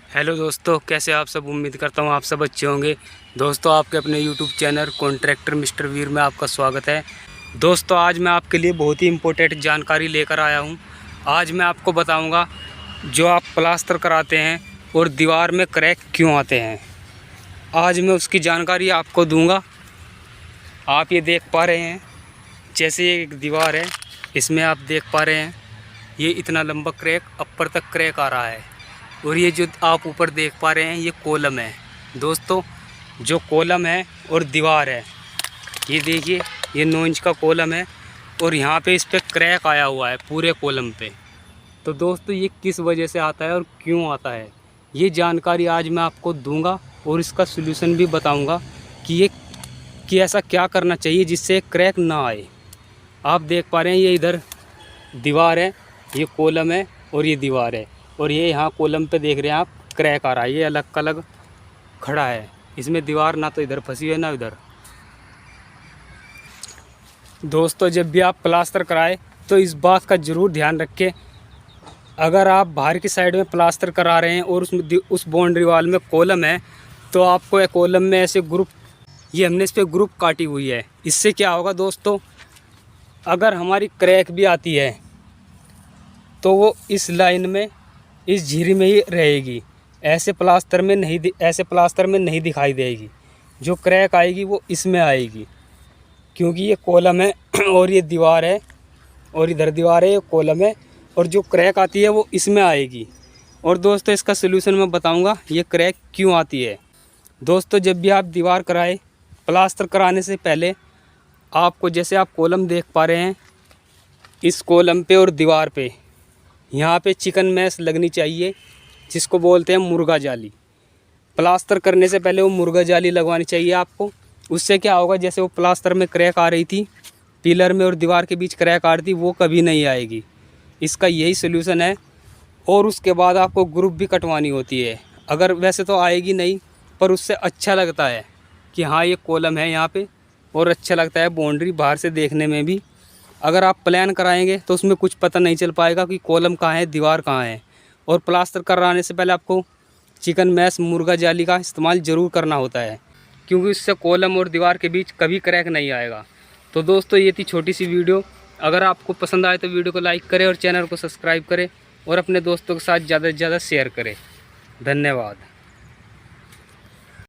Hello दोस्तों, कैसे आप सब। उम्मीद करता हूँ आप सब अच्छे होंगे। दोस्तों, आपके अपने यूट्यूब चैनल कॉन्ट्रैक्टर मिस्टर वीर में आपका स्वागत है। दोस्तों, आज मैं आपके लिए बहुत ही इम्पोर्टेंट जानकारी लेकर आया हूँ। आज मैं आपको बताऊँगा जो आप प्लास्टर कराते हैं और दीवार में क्रैक क्यों आते हैं। आज मैं उसकी जानकारी आपको दूँगा। आप ये देख पा रहे हैं, जैसे ये एक दीवार है, इसमें आप देख पा रहे हैं ये इतना लंबा क्रैक, अपर तक क्रैक आ रहा है। और ये जो आप ऊपर देख पा रहे हैं ये कॉलम है। दोस्तों, जो कॉलम है और दीवार है, ये देखिए, ये 9 इंच का कॉलम है और यहाँ पे इस पर क्रैक आया हुआ है पूरे कॉलम पे। तो दोस्तों, ये किस वजह से आता है और क्यों आता है, ये जानकारी आज मैं आपको दूंगा और इसका सलूशन भी बताऊंगा कि ऐसा क्या करना चाहिए जिससे क्रैक ना आए। आप देख पा रहे हैं ये इधर दीवार है, ये कॉलम है और ये दीवार है, और ये यहाँ कॉलम पे देख रहे हैं आप क्रैक आ रहा है। ये अलग अलग खड़ा है, इसमें दीवार ना तो इधर फंसी है ना इधर। दोस्तों, जब भी आप प्लास्टर कराए तो इस बात का ज़रूर ध्यान रखें, अगर आप बाहर की साइड में प्लास्टर करा रहे हैं और उस बाउंड्री वाल में कॉलम है, तो आपको एक कॉलम में ऐसे ग्रुप, ये हमने इस पर ग्रुप काटी हुई है। इससे क्या होगा दोस्तों, अगर हमारी क्रैक भी आती है तो वो इस लाइन में, इस झिरी में ही रहेगी, ऐसे प्लास्टर में नहीं दिखाई देगी। जो क्रैक आएगी वो इसमें आएगी, क्योंकि ये कॉलम है और ये दीवार है और इधर दीवार है, ये कॉलम है, और जो क्रैक आती है वो इसमें आएगी। और दोस्तों, इसका सलूशन मैं बताऊंगा ये क्रैक क्यों आती है। दोस्तों, जब भी आप दीवार कराए, प्लास्टर कराने से पहले आपको, जैसे आप कॉलम देख पा रहे हैं, इस कॉलम पे और दीवार पे यहाँ पे चिकन मैश लगनी चाहिए, जिसको बोलते हैं मुर्गा जाली। प्लास्टर करने से पहले वो मुर्गा जाली लगवानी चाहिए आपको। उससे क्या होगा, जैसे वो प्लास्टर में क्रैक आ रही थी, पिलर में और दीवार के बीच क्रैक आ रही थी, वो कभी नहीं आएगी। इसका यही सोल्यूशन है। और उसके बाद आपको ग्रुप भी कटवानी होती है। अगर वैसे तो आएगी नहीं, पर उससे अच्छा लगता है कि हाँ ये कॉलम है यहाँ पे, और अच्छा लगता है बाउंड्री बाहर से देखने में भी। अगर आप प्लान कराएंगे तो उसमें कुछ पता नहीं चल पाएगा कि कॉलम कहाँ है, दीवार कहाँ है। और प्लास्टर कराने से पहले आपको चिकन मैश, मुर्गा जाली का इस्तेमाल ज़रूर करना होता है, क्योंकि इससे कॉलम और दीवार के बीच कभी क्रैक नहीं आएगा। तो दोस्तों, ये थी छोटी सी वीडियो। अगर आपको पसंद आए तो वीडियो को लाइक करें और चैनल को सब्सक्राइब करें और अपने दोस्तों के साथ ज़्यादा से ज़्यादा शेयर करें। धन्यवाद।